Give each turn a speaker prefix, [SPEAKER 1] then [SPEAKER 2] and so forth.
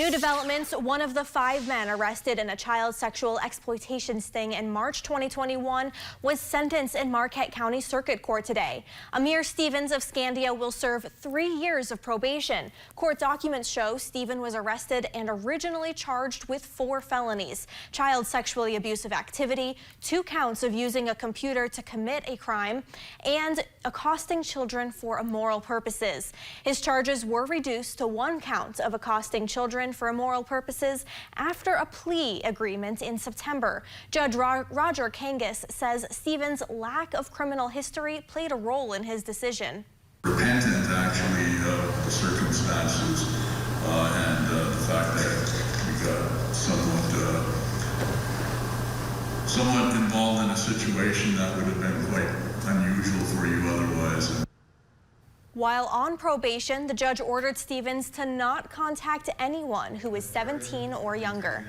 [SPEAKER 1] New developments, one of the 5 men arrested in a child sexual exploitation sting in March 2021 was sentenced in Marquette County Circuit Court today. Ameire Stevens of Skandia will serve 3 years of probation. Court documents show Steven was arrested and originally charged with 4 felonies: child sexually abusive activity, 2 counts of using a computer to commit a crime, and accosting children for immoral purposes. His charges were reduced to 1 count of accosting children for immoral purposes after a plea agreement in September. Judge Roger Kangas says Stevens' lack of criminal history played a role in his decision.
[SPEAKER 2] Repentant, actually, of the circumstances and the fact that we got somewhat involved in a situation that would have been quite unusual for you otherwise.
[SPEAKER 1] While on probation, the judge ordered Stevens to not contact anyone who is 17 or younger.